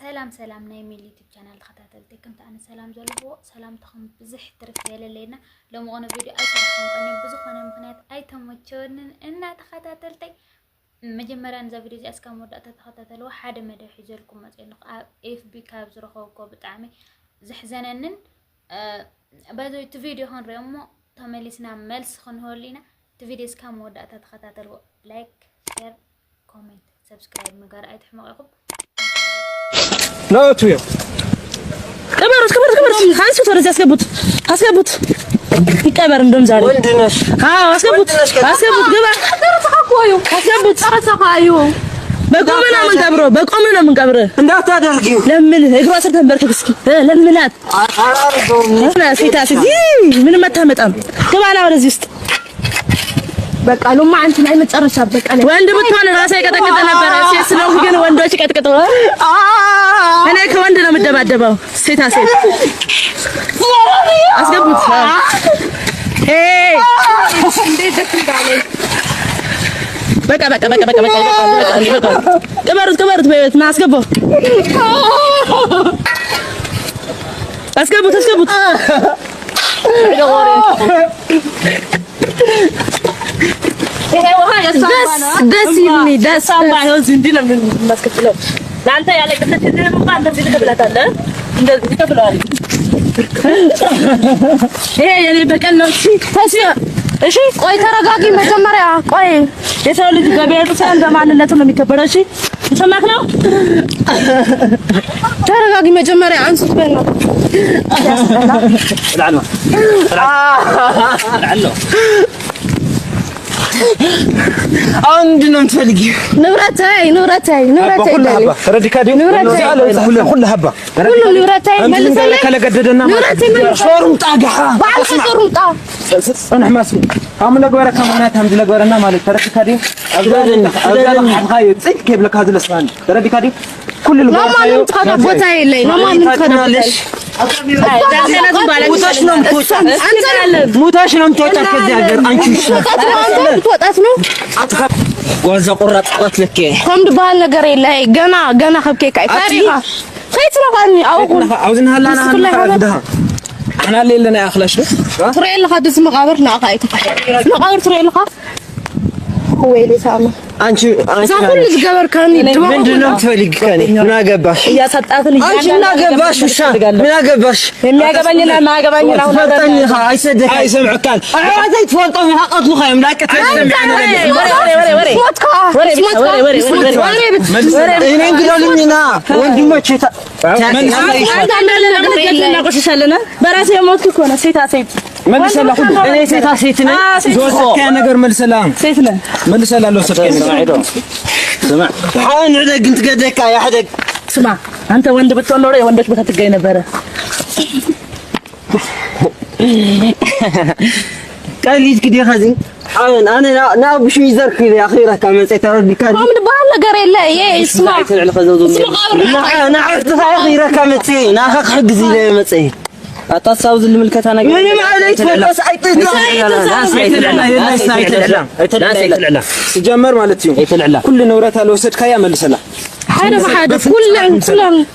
سلام نايمي اليوتيوب channel تخاتلتي كنت أنا سلام زلفو سلام تخم بزح ترفي لينا لو مغنى فيديو أي تخم أني بزخنا مغنيات أي تموتشون إن تخاتلتي مجمرة نزا فيديو أسكا مودة تخاتلو حد مدى حجركم مثلا إف بي كابز رخوكو بتعمي زحزننن بعد تفيديو هون ريمو تمليسنا ملس خن هولينا تفيديو أسكا مودة تخاتلو لايك شير كومنت سبسكرايب مقار أي تحمقكم لا تويا كبرت هاي صوت رزق اسكبوت يكبر እንደም ዛሬ ወንድነሽ አስገቡት ገባ ተራታቆዩ ተራታቆዩ በቆመና ምን ቀብረ እንዳታደርጊው ለምን እግሯ ስር ተንበርከክ እስኪ ለምናት ሴታሲ ምንም አታመጣም ገባና ወደዚህ ውስጥ በቃ ለማ አንቺ ላይ መጨረሻ በቃ ወንድ ብትሆን ራሴ ቀጠቀጠ ነበር ሴት ስለሆነ ግን ወንዶች ቀጥቀጠው እኔ ከወንድ ነው የምደባደበው ሴታ ሴት አስገቡት ሄይ እንዴት ደክምዳለ በቃ ከበሩት በቤት ና አስገቡት ደስ ይልኝ ደስ ባይሆን እንዴ ነው የምናስከፍለው ላንተ ያለ ቅጥት እንደምን ባንተ እንደዚህ ተብላታለህ እንደዚህ ተብሏል የኔ በቀል ነው እሺ ቆይ ተረጋጊ መጀመሪያ ቆይ የሰው ልጅ ገበያ ሳይሆን በማንነቱ ነው የሚከበረው እሺ ሰማክ ነው ተረጋጊ መጀመሪያ አንሱት በእናት لعله عند نمتلقي نورتي رديكادي كل هبه كل نورتي ملسلي كلا قددنا شورم طاقحه بعد شورم طاق انا حماسي هم لغوره كمانات هم لغورنا مالك رديكادي ابدا هاي صيد كيف لك هذا الاسنان رديكادي كل الغرفه ما نتخطى بوتاي لي ما نتخطى موتاش نم توتا كذا غير انت ወጣት ነው ወዛ ቆራጥ ቆት ለከ ኮምድ ባል ነገር የለ ገና ከብከ ታሪካ ፈይት ነው ካኒ አውቁን አውዝና ላና انا ليلنا يا اخلاش تري لك دز مقابر ناقايت مقابر تري لك ويلي سامه አንቺ ሁሉ ዝገበር ካኒ ምንድነው ትፈልጊ ካኒ ምን አገባሽ ያሳጣት ልጅ አንቺ ምን አገባሽ ውሻ ምን አገባሽ የሚያገባኝና ማያገባኝና አሁን ፈጠኝ አይሰደክ አይሰምዕካል አዛይ ትወጣው ያቀጥሉ ኸም ላቀት ወሬ እኔ እንግዳልኝና ወንድሞቼ እናቆሽሻለና በራሴ ሞት እኮ ነው ሴታ ሴት መልሰላ ሁሉ እኔ ሴታ ሴት ነኝ ዞስከ ነገር መልሰላ ሴት ነኝ መልሰላ ለወሰድከ سمع حان عدق انت قدك يا حدق سمع انت وند بتقول له وندك بتتجي نبره قال لي كده خزين حان انا بشو يزرك يا اخيرا كمان تردي كان ما من بحال ነገር የለ اسمع انا عرفت يا اخيرا كمان تي ناخك حق زي لي مصي አታሳውዝ ልምልከታ ነገር ምን ማለት ፈቀስ አይጥላ አይጥላ ሲጀመር ማለት ነው አይጥላ ኩሉ ንብረት አልወሰድካ ያ መልሰላ ሓደ በሓደ ኩሉን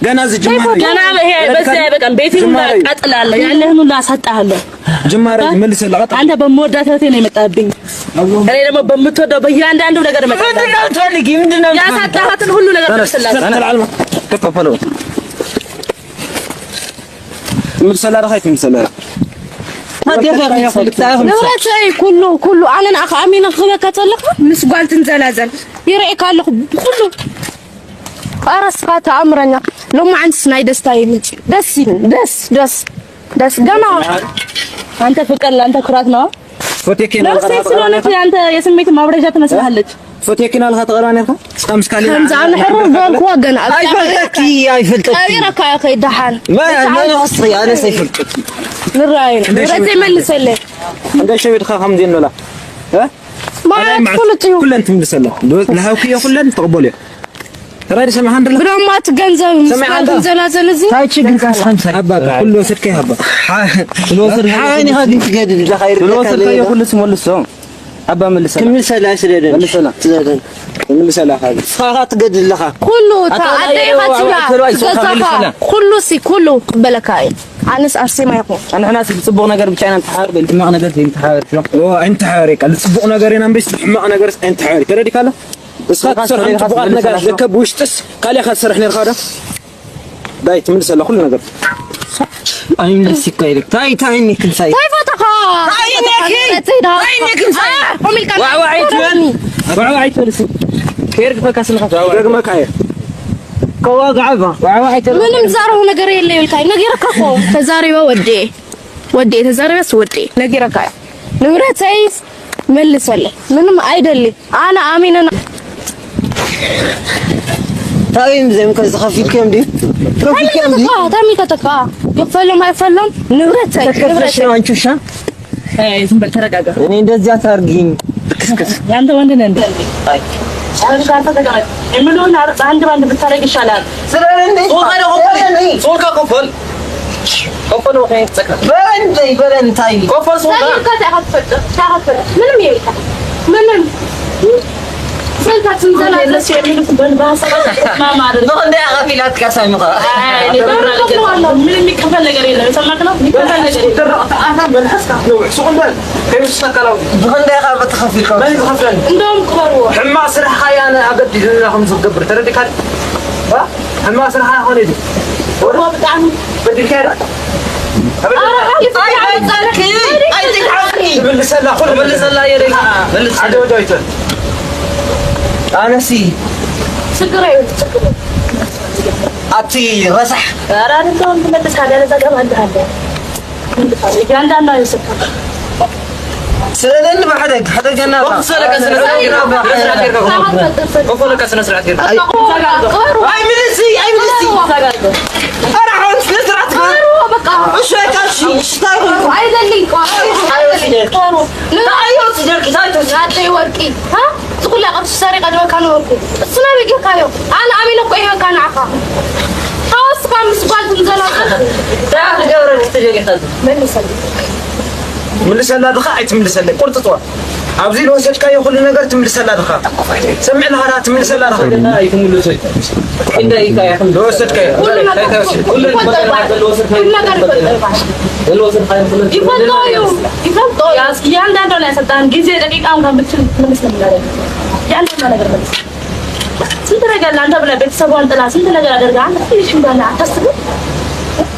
ገና ዝጅማር ገና ይሄ በዚህ አይበቃም ቤቴን ላቀጥላለሁ ያለህን ሁሉ አሳጣለሁ ጅማር መልሰላ ቀጥ አንተ በመወዳት እህቴ ነው የመጣብኝ እኔ ደግሞ በምትወደው በእያንዳንዱ ነገር መጣብኝ ምንድነው ያሳጣሃትን ሁሉ ነገር መልሰላ ከፈፈለው مسلا رخيت مسلا نورتي كله انا اخ امين خبك تلخ مس قالت نزلازل يريك لك كله ارسفات امرنا لو ما عندك سناي دستا يمشي دس جنا انت فكر انت كرات ነው ፎቴኬና ለሰይስሎነት አንተ የስሜት ማብረጃ ትመስላለች ፎቴኬና ለሃት ቀራኔካ እስካምስ ካሊ ከምዛን حر بالك وغنا አይፈልጥኪ አቢራካ ከይዳሃል ما نصي انا سيفلጥኪ ንራይ ንረቴ መልሰለ እንደ ሸዊት خام دين لا ها ما كلتي كلن تملسله لهاوكي كلن تقبل ترى سمع عند الله بدون ما تجنزب تنزلازل زي هاي تشجن كاسان هبا كله سكي هبا كله سر هاني هذه تجدد لخير كله سر كي كله سمول السوم أبا من لسلا كم لسلا سددن من لسلا سددن من لسلا هذا فقط قد لها كله تعدي فتلا كله سي كله بلكاي عنس أرسي ما يقول أنا ناس بتصبغ نجار بتشانا انتحار بالدماغ نجار أنت حار شو انتحاري قال تصبغ نجارين بس دماغ نجار انتحاري ترى دي كلا بس خاطر صرح انت بغات نجار لكب وشتس قال يا خاطر صرحني الخاده بايت من لسلا كل نجار أنا من السكايرك تاي إني كل شيء تاي فتقا تاي إنك وعيت كيرك فكاس الخاص كيرك ما كاير كواق عبا وعيت ምንም ዛሬው ነገር የለ ይልካይ ነገርካኮ ተዛሬው ወዴ ተዛሬው ወዴ ነገርካይ ንብረታይስ መልሰለ ምንም አይደለም አና አሚነና ታይም ዘም ከዝኸፊት ከም ዲ ፕሮፊት ከም ዲ ታሚ ከተካ ይፈለም አይፈለም ንብረታይ ነው አንቺሻ ዝም በል ተረጋጋ እኔ እንደዚህ አታርጊኝ ክስክስ ያንተ ወንድ ነህ እንዴ አሁን ካንተ ተጋራ የምንሆን አንድ ባንድ ብታረግ ይሻላል ስለኔ ሶልካ ቆፈል ቆፈል ወኸ ተሰካ በረን ታይ ቆፈል ሶልካ ታኸፈ ምንም ይልካ ምንም ሰልታችን ዘላለስ የሚሉት በባሰበት ማማር ነው እንደ አጋፊላት ካሳሚኻ ምንም የሚከፈል ነገር የለም ሰማክ ነው የሚከፈል ነገር درقت انا من حسك نوع سوندل كيف تسكلوا بخندا يخاف تخفيك ما يخفل እንደውም ቅበሩ حما سرح خيانه اقدد لهم زقبر تردي كان ها حما سرح هون دي هو بتاعهم بدي كده اي تحقني بالسلا خذ بالسلا يا ريت بالسلا عدو دويته انا سي سكره اتي رصح ራን እንደውም ተመለስ ካለ ዘገባ አንተ ያንዳንዱ አይሰካ ስለለን በሐደግ ሐደግና وصلك سنه وصلك سنه اي ملسي انا عاوز نزرعت በቃ ايش هيك اشتاي አይደልኝ ቆሩ لا ايوه سجلك تايتو ያጤ ወርቂ ها تقول لي قبل ساري قد كان ወርቂ اسمع بيجي كايو انا امين اكو ይሄ ካን አኻ خلاص كان مسبال تنزلات تعال قبر تجيك من يسلم من لسلا دخا عيت من لسلا قلت طوا ابزي لو سجك يا كل ነገር تملسلا دخا سمع لها تملسلا دخا اي تملسي انت ايكا يا حمد لو سجك كل يفضل يا ያንዳንዱ ላይ ሰጣን ጊዜ ደቂቃውን ከምትል ምን ስለሚያደርግ ያንዳንዱ ነገር መልስ ስንት ነገር ለአንተ ብለህ ቤተሰቧን ጥላ ስንት ነገር አደርጋ አንተ ትንሽ እንዳለ አታስብም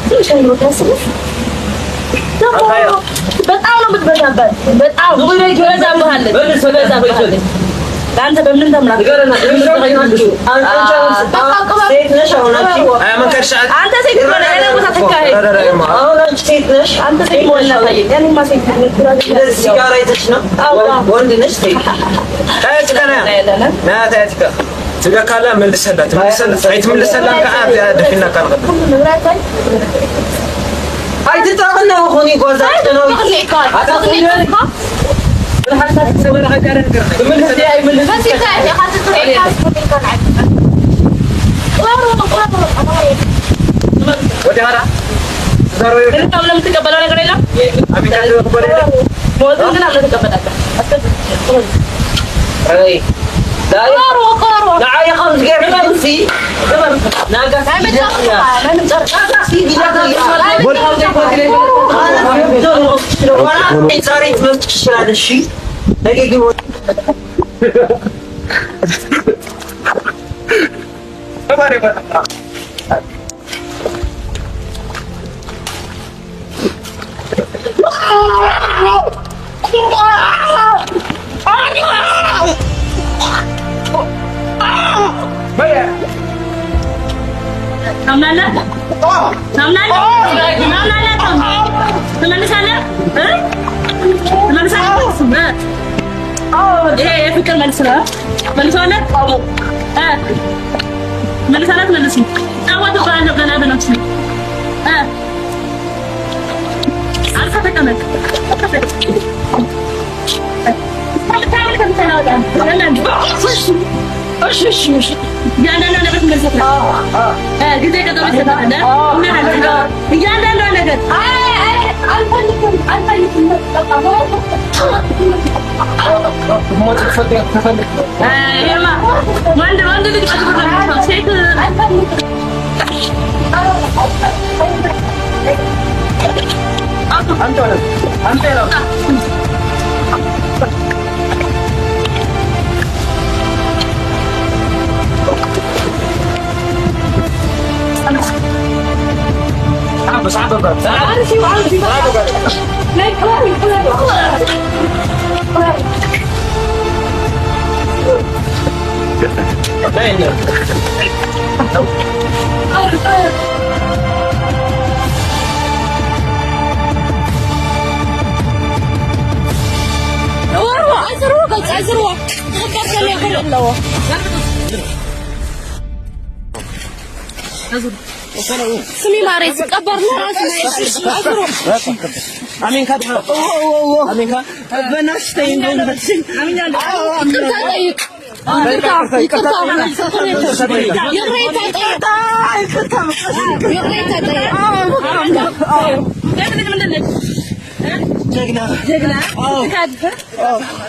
ትንሽ አይኖር ታስብም በጣም ነው የምትበዛበት በጣም ብዙ ይበዛብሃል በዛ ለአንተ በምን ተምራት ንገረና ሴት ነሽ አሁን من كرشات አንተ ሴት ሆነ እኔ ቦታ ተካሄድ አሁን አንቺ ሴት ነሽ አንተ ሴት ሆነ ታየኝ እኔማ ሴት ነኝ እንደዚህ ሲጋራ ይተሽ ነው ወንድ ነሽ ሴት ታያት ከና ና ታያት ከ ትገካላ መልሰላት አይት መልሰላት ከአብ ያደፍና ካልቀደ አይ ተጣጣና ሆኒ ጎዛት ነው حتى تسوي لها كارن كرنا من هدي اي من بس انت يا خاطر ودي هذا ضروري انت لم تقبلوا ነገር የለም ابي كان يقبل ሞት ግን አለ ተቀበላካ አይ ዳይ قارو لا يا خمس غير نفسي ناقص صارت مفتش هذا الشيء دقيقة ታምናለህ? ትመልሳለህ? ይሄ የፍቅር መልስ ነው። መልሰዋለህ? መልሳለህ? አትመልስም? እጫወትብሃለሁ ገና በነፍስህ አልፈህ ተቀመጥ። እሺ ያንዳንዱ ነገር ትመልሰት ነው ጊዜ ቀጠሮ ይሰጣል። ምን አለ እያንዳንዱ ነገር አልፈልግም ወንድ ልጅ ሴት سمي ماريس قبر امين كاد امين كاد بناش تيندون بس امين ጀግና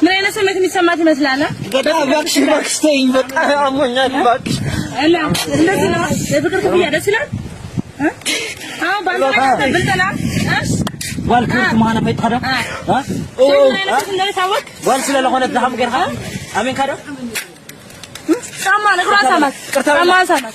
ምን አይነት ስሜት የሚሰማት ይመስላል? እባክሽ እባክሽ ተይኝ በቃ አሞኛል እባክሽ እና እንደዚህ ነው የፍቅር ክፍያ ደስ ይላል ባንተ ብልጠና والكرت معنا في القدم ها والسلا لخونه ذهب غير ها امين كذا سامان اقرا سامان سامان سامان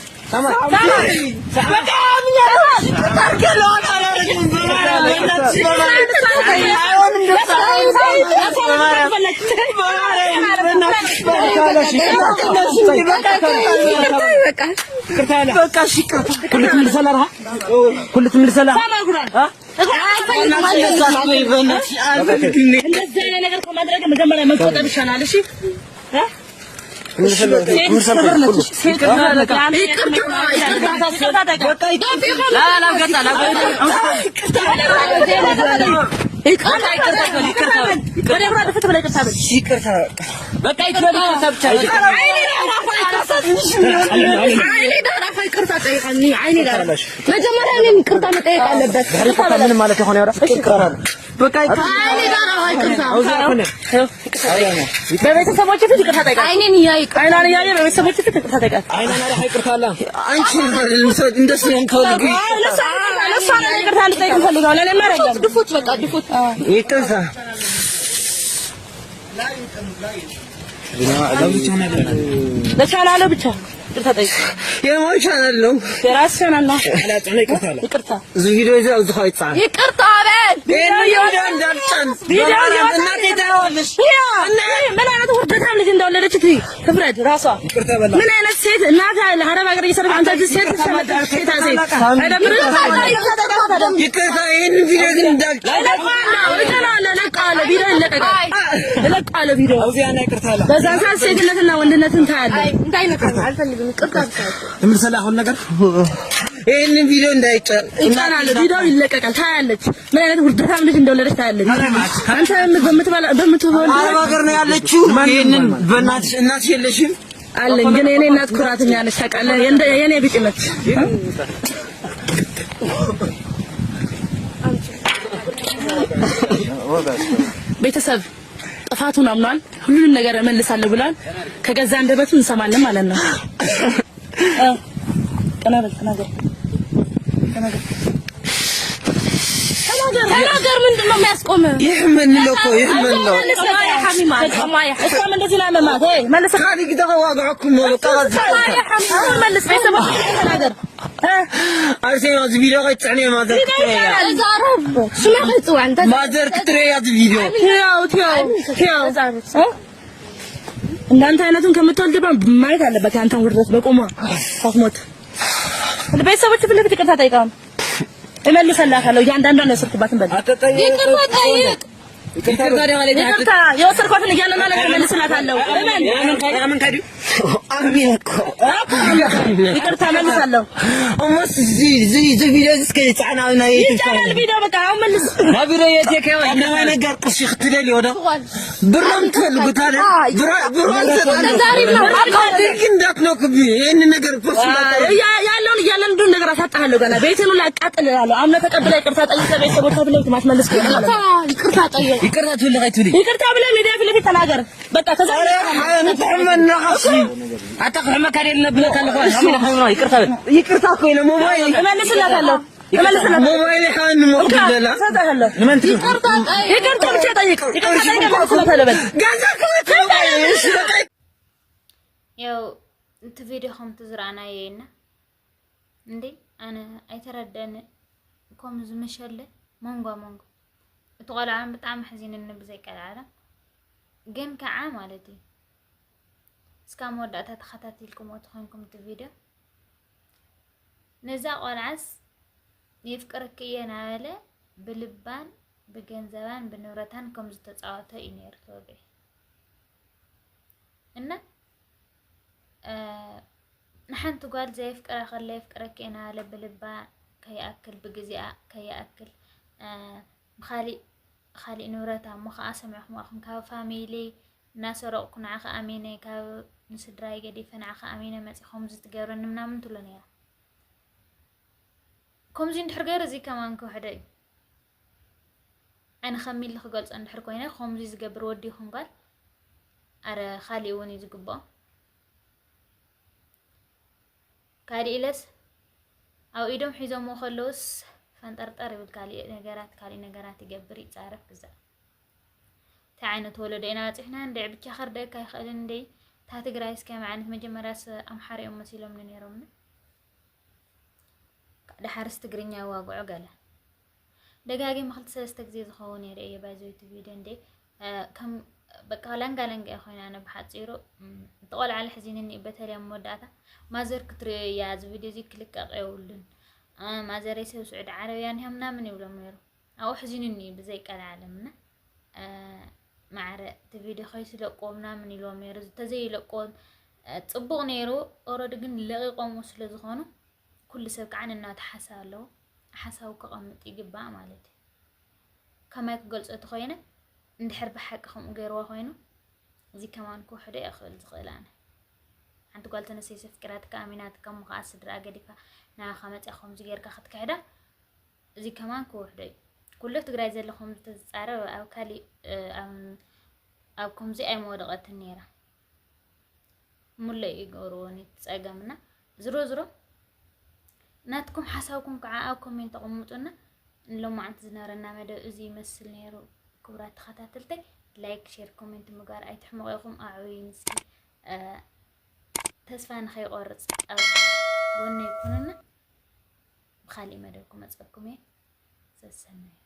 ለቻናለው ብቻ ተጠይቅ የማን ቻናል ነው? የራስ ቻናል ነው። ይቅርታ እዚህ ቪዲዮ ይዘው እዚህ ሆይ ጻፍ ይቅርታ በል ቪዲዮ እንዳልጫን ቪዲዮ እናቴ ታወለሽ ምን አይነት ወርደታም ልጅ እንደወለደች ትፍረድ ራሷ። ምን አይነት ሴት እናት ለሐረብ ሀገር እየሰራች አንተ እዚህ ሴት ተሰመጣች ሴት ሴት አይደብርም? ይቅርታ ይሄን ቪዲዮ ግን እንዳልጫን ለቃለ ቪዲዮ ይለቀቃል ለቃለ ቪዲዮ አውዚያና ይቅርታ አለ በዛ ሰዓት ሴትነትና ወንድነትን ታያለህ። እንዳይነካኝ አልፈልግም። ይቅርታ ምን ሰላሁን ነገር ይሄን ቪዲዮ እንዳይጫን ይጫናል። ቪዲዮ ይለቀቃል። ታያለች ምን አይነት ውርደታም ልጅ እንደወለደች ታያለች። አንተ በምትበላ አረብ ሀገር ነው ያለችው። ይሄንን በእናትሽ እናትሽ የለሽም አለኝ። ግን የኔ እናት ኩራተኛ ነች ታውቃለህ። የኔ ቢጤ ነች። ቤተሰብ ጥፋቱን አምኗል። ሁሉንም ነገር እመልሳለሁ ብሏል። ከገዛ አንደበቱ እንሰማለን ማለት ነው። ተናገር ምንድን ነው የሚያስቆም? ይህ ምን ነው እኮ ይህ ምን ነው? يا حميمة اسمع من دزي لما مات ايه ملس خليك تواضعكم وقاز يا حميمة ملس بيسمع تناقر عارفين هذا الفيديو غير تعني ما درت يا رب شو ما خلصوا عندك ما درت تري هذا الفيديو تياو እንዳንተ አይነቱን ከምትወልድ ማየት አለበት። አንተን ውርደት በቆማ ሳትሞት ለቤተሰቦች ፊት ለፊት ይቅርታ ጠይቃለሁ። እመልስልሃለሁ። እያንዳንዷን ያሰርኩባትን በል ይቅርታ ጠይቅ ይቅርታ የወሰድኳትን እያንዳንዷን እመልስላታለሁ። አምን ካዲ አሚን እኮ ይቅርታ እመልሳለሁ። ኦሞስ ዚ ቪዲዮ እስከ ጻናውና ይቻላል ቪዲዮ በቃ አሁን መልስ ቪዲዮ የቴከው እንደማ ነገር ቅሽ ክትደል ይወዳ ብሩም ትፈልጉታል ብሩም ተዛሪ ነው አቃድግ እንዳትነኩብ ይሄን ነገር ፖስት ያለውን እያለን አሳጣለሁ ገና ቤቴን ሁሉ አቃጥላለሁ አምነ ተቀብለ ይቅርታ ጠይቀ ቤተሰቦቿ ብለው ማስመለስ ይችላል ይቅርታ ጠይቀ ይቅርታ ትልቀይትልኝ ይቅርታ ብለ ሚዲያ ፊት ተናገር በቃ ተዛረ አንተመና አሲ አታቀመ ካደል ነብለ ካለፈው አሚና ሆኖ ይቅርታ እኮ ነው ሞባይል እመልስላታለሁ ሞባይል ሃን ሞክደላ ሰጣለሁ ለምን ይቅርታ ብቻ ጠይቅ ይቅርታ ጠይቀ ስለተለበል ያው انت فيديوهم تزرعنا يينا እንዴ انا አይተረደን ኮም ዝመሸለ ማንጓ እተቆላን በጣም حزين በዘይ ቀላላ ግን ከዓ ማለቴ እስካም ወዳታ ተኸታተልኩም ወትኾንኩም ቪዲዮ ነዛ ቆልዓስ ይፍቅርክ የናለ ብልባን በገንዘባን በንብረታን ከም ዝተጻወተ ይነርቶ በይ እና نحن تقول زي فكرة خلي فكرة كأنها على بلبا كي أكل بجزاء كي أكل خالي نورتها مخ أسمع مخن كاو فاميلي ناس رأكون عخ أمينة كاو نسدراي جدي فن عخ أمينة ما تخمز تجارن منا من تلونيا كم زين تحرجر زي كمان كوحدي أنا خميل خجالس أنا حركوينه خمز جبر ودي خنقال أرى خالي وني زقبا كاريلس أو إدم حزام مخلص فانترتر بالكالي نجارات يجبر يتعرف كذا تعينه تولدينا إحنا ندعي بتشخر ده كي خلنا ندعي تحت جرايس كم عنه مجمراس أم حري أم مسيلة من يرومنا ده حرس تجرينيا واقع عجلة دقاقي مخلص استجزيز خوني رأي بعزوي تفيدين دي كم بقالن يا أخوينا أنا بحصيره طول على حزين إني بتهري مودعته ما زر كتر يا فيديو زي كليك أقولن ما زر يسوي سعود عربي يعني هم نامني ولا ميرو أو حزين إني بزيك على عالمنا مع تفيديو خيس لقوم نامني لو ميرو تزي لقوم تصبغ نيرو أورد جن لغي قوم وصل زخانه كل سبك عن النات حساله حساو كقامت يجيب مالتي كما يقول أتخينه ندحر بحقهم غيروا خوينو زي كمان كو حدا ياخذ زغلانه انت قلت انا سي فكرات كامينات كم قاس دراغديكا نا خمت اخهم زغيركا خد كحدا زي كمان كو حدا كله تግራይ ዘለኹም ተጻረብ ኣብ ካሊ ኣብ ከምዚ ኣይ መወደቀት ነይራ ሙለይ ይገሩኒ ጸገምና ዝሮ ናትኩም ሓሳብኩም ከዓ ኣብ ኮሜንት ተቀምጡና ለማዓንት ዝነበረና መደብ እዚ ይመስል ነይሩ كبرات تخاتلتي لايك شير كومنت مقار اي تحمقيكم اعوين سي تسفان خي قرص او بوني يكوننا بخالي مدركم اصبكم سسناي